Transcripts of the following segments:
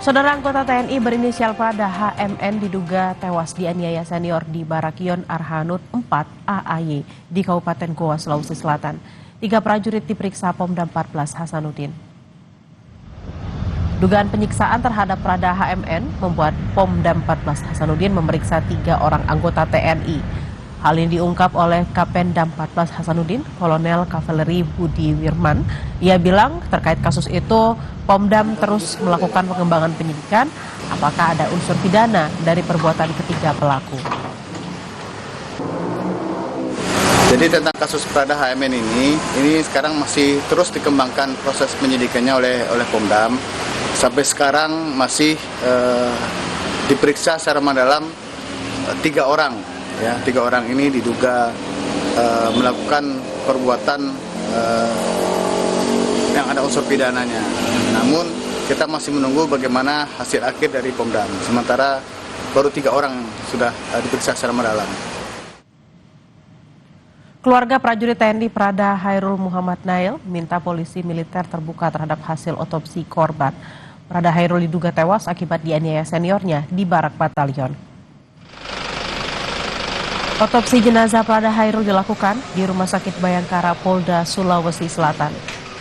Saudara anggota TNI berinisial Prada HMN diduga tewas dianiaya senior di Barakion Arhanud 4 AAY di Kabupaten Goa, Sulawesi Selatan. 3 prajurit diperiksa Pomdam 14 Hasanuddin. Dugaan penyiksaan terhadap Prada HMN membuat Pomdam 14 Hasanuddin memeriksa 3 orang anggota TNI. Hal ini diungkap oleh Kapendam 14 Hasanuddin, Kolonel Kavaleri Budi Wirman. Ia bilang terkait kasus itu, Pomdam terus melakukan pengembangan penyidikan apakah ada unsur pidana dari perbuatan ketiga pelaku. Jadi tentang kasus Prada HMN ini sekarang masih terus dikembangkan proses penyidikannya oleh Pomdam. Sampai sekarang masih diperiksa secara mendalam 3 orang. Ya, 3 orang ini diduga melakukan perbuatan yang ada unsur pidananya. Namun kita masih menunggu bagaimana hasil akhir dari Pomdam. Sementara baru 3 orang sudah diperiksa secara mendalam. Keluarga prajurit TNI Prada Hairul Muhammad Nail minta polisi militer terbuka terhadap hasil otopsi korban. Prada Hairul diduga tewas akibat dianiaya seniornya di Barak Batalion. Otopsi jenazah Prada Hairul dilakukan di Rumah Sakit Bayangkara Polda Sulawesi Selatan.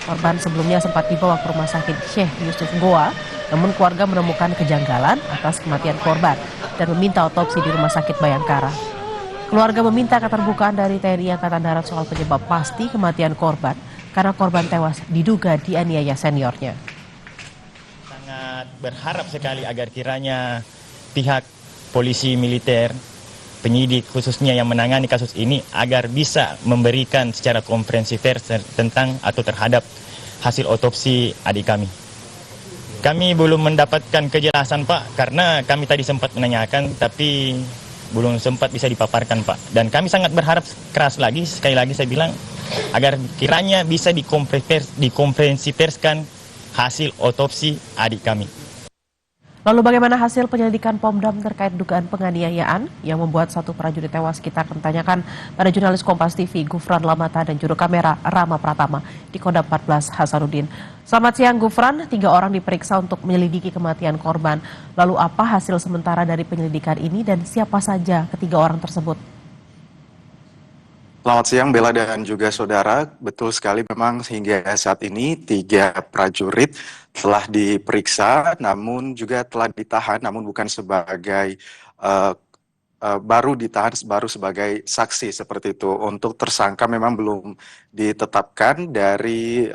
Korban sebelumnya sempat dibawa ke Rumah Sakit Syekh Yusuf Goa, namun keluarga menemukan kejanggalan atas kematian korban dan meminta otopsi di Rumah Sakit Bayangkara. Keluarga meminta keterbukaan dari TNI Angkatan Darat soal penyebab pasti kematian korban karena korban tewas diduga dianiaya seniornya. Sangat berharap sekali agar kiranya pihak polisi militer, penyidik khususnya yang menangani kasus ini agar bisa memberikan secara komprehensif tentang atau terhadap hasil otopsi adik kami. Kami belum mendapatkan kejelasan Pak, karena kami tadi sempat menanyakan tapi belum sempat bisa dipaparkan Pak. Dan kami sangat berharap keras lagi, sekali lagi saya bilang, agar kiranya bisa dikomprehensifkan hasil otopsi adik kami. Lalu bagaimana hasil penyelidikan Pomdam terkait dugaan penganiayaan yang membuat 1 prajurit tewas? Kita akan tanyakan pada jurnalis Kompas TV Gufran Lamata dan juru kamera Rama Pratama di Kodam 14 Hasanuddin. Selamat siang Gufran, 3 orang diperiksa untuk menyelidiki kematian korban. Lalu apa hasil sementara dari penyelidikan ini dan siapa saja ketiga orang tersebut? Selamat siang Bella dan juga saudara, betul sekali memang hingga saat ini 3 prajurit telah diperiksa namun juga telah ditahan namun bukan sebagai baru ditahan baru sebagai saksi seperti itu. Untuk tersangka memang belum ditetapkan dari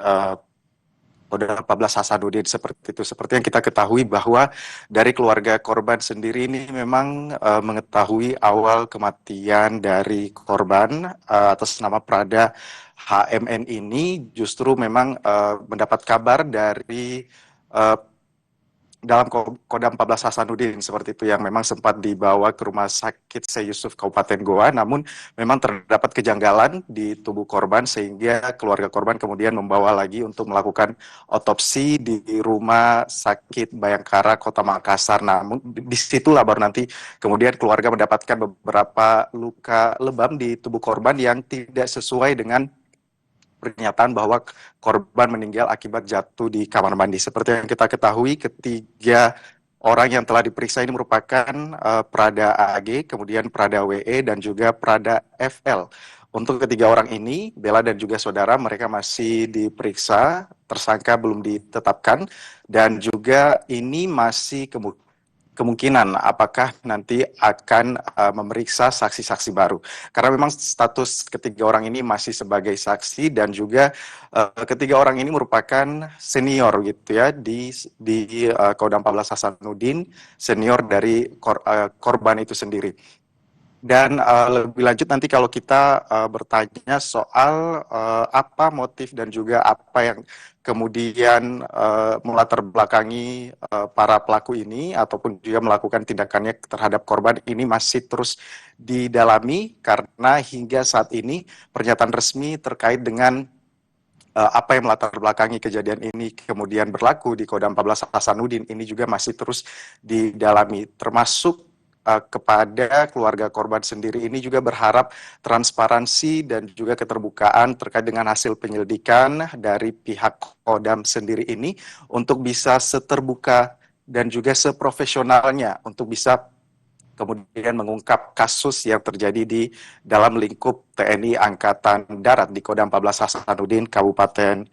Kodam 14 Hasanuddin seperti itu. Seperti yang kita ketahui bahwa dari keluarga korban sendiri ini memang mengetahui awal kematian dari korban atas nama Prada HMN ini justru memang mendapat kabar dari dalam Kodam 14 Hasanuddin seperti itu yang memang sempat dibawa ke Rumah Sakit Syekh Yusuf Kabupaten Goa, namun memang terdapat kejanggalan di tubuh korban sehingga keluarga korban kemudian membawa lagi untuk melakukan otopsi di Rumah Sakit Bayangkara Kota Makassar. Namun disitulah baru nanti kemudian keluarga mendapatkan beberapa luka lebam di tubuh korban yang tidak sesuai dengan pernyataan bahwa korban meninggal akibat jatuh di kamar mandi. Seperti yang kita ketahui, ketiga orang yang telah diperiksa ini merupakan Prada AG, kemudian Prada WE, dan juga Prada FL. Untuk ketiga orang ini, Bella dan juga saudara, mereka masih diperiksa, tersangka belum ditetapkan, dan juga ini masih kemungkinan apakah nanti akan memeriksa saksi-saksi baru. Karena memang status ketiga orang ini masih sebagai saksi dan juga ketiga orang ini merupakan senior gitu ya di Kodam 14 Hasanuddin, senior dari korban itu sendiri. Dan lebih lanjut nanti kalau kita bertanya soal apa motif dan juga apa yang kemudian melatar belakangi para pelaku ini ataupun juga melakukan tindakannya terhadap korban ini masih terus didalami karena hingga saat ini pernyataan resmi terkait dengan apa yang melatar belakangi kejadian ini kemudian berlaku di Kodam 14 Hasanuddin ini juga masih terus didalami, termasuk kepada keluarga korban sendiri ini juga berharap transparansi dan juga keterbukaan terkait dengan hasil penyelidikan dari pihak Kodam sendiri ini untuk bisa seterbuka dan juga seprofesionalnya untuk bisa kemudian mengungkap kasus yang terjadi di dalam lingkup TNI Angkatan Darat di Kodam 14 Hasanuddin, Kabupaten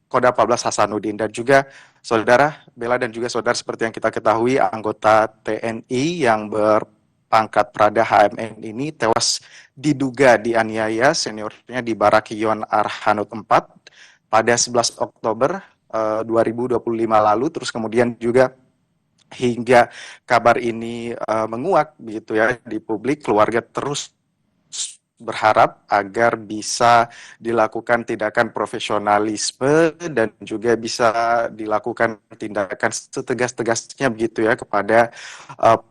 Kodam 14 Hasanuddin. Dan juga saudara Bella dan juga saudara, seperti yang kita ketahui, anggota TNI yang berpangkat Prada HMN ini tewas diduga dianiaya seniornya di Barakion Arhanud 4 pada 11 Oktober 2025 lalu. Terus kemudian juga hingga kabar ini menguak begitu ya di publik, keluarga terus berharap agar bisa dilakukan tindakan profesionalisme dan juga bisa dilakukan tindakan setegas-tegasnya begitu ya kepada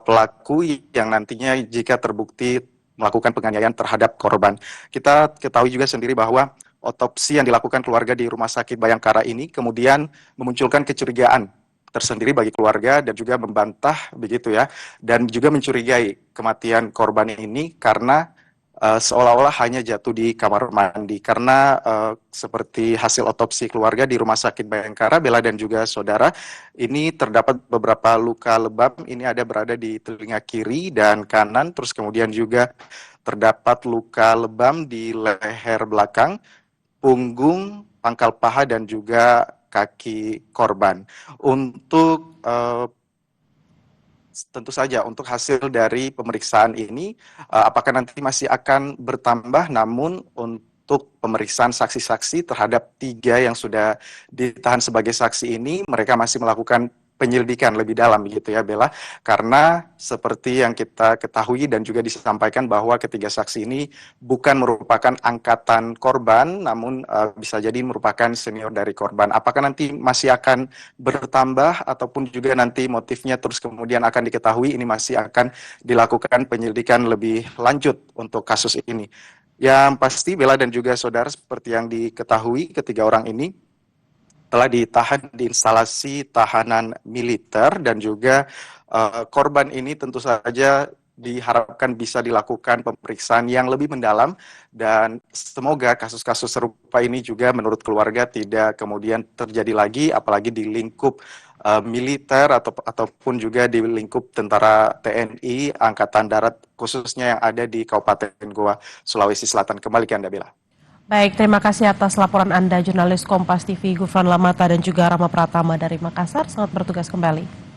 pelaku yang nantinya jika terbukti melakukan penganiayaan terhadap korban. Kita ketahui juga sendiri bahwa otopsi yang dilakukan keluarga di Rumah Sakit Bayangkara ini kemudian memunculkan kecurigaan tersendiri bagi keluarga dan juga membantah begitu ya, dan juga mencurigai kematian korban ini karena seolah-olah hanya jatuh di kamar mandi. Karena seperti hasil otopsi keluarga di Rumah Sakit Bayangkara, Bella dan juga saudara, ini terdapat beberapa luka lebam, ini ada berada di telinga kiri dan kanan, terus kemudian juga terdapat luka lebam di leher belakang, punggung, pangkal paha, dan juga kaki korban. Untuk tentu saja untuk hasil dari pemeriksaan ini apakah nanti masih akan bertambah, namun untuk pemeriksaan saksi-saksi terhadap 3 yang sudah ditahan sebagai saksi ini, mereka masih melakukan penyelidikan lebih dalam begitu ya Bella, karena seperti yang kita ketahui dan juga disampaikan bahwa ketiga saksi ini bukan merupakan angkatan korban, namun bisa jadi merupakan senior dari korban. Apakah nanti masih akan bertambah ataupun juga nanti motifnya terus kemudian akan diketahui, ini masih akan dilakukan penyelidikan lebih lanjut untuk kasus ini. Yang pasti Bella dan juga saudara, seperti yang diketahui, ketiga orang ini telah ditahan di instalasi tahanan militer dan juga korban ini tentu saja diharapkan bisa dilakukan pemeriksaan yang lebih mendalam dan semoga kasus-kasus serupa ini juga menurut keluarga tidak kemudian terjadi lagi, apalagi di lingkup militer ataupun juga di lingkup tentara TNI Angkatan Darat khususnya yang ada di Kabupaten Goa, Sulawesi Selatan. Kembali ke Anda, Bella. Baik, terima kasih atas laporan Anda, jurnalis Kompas TV Gufran Lamata dan juga Rama Pratama dari Makassar. Selamat bertugas kembali.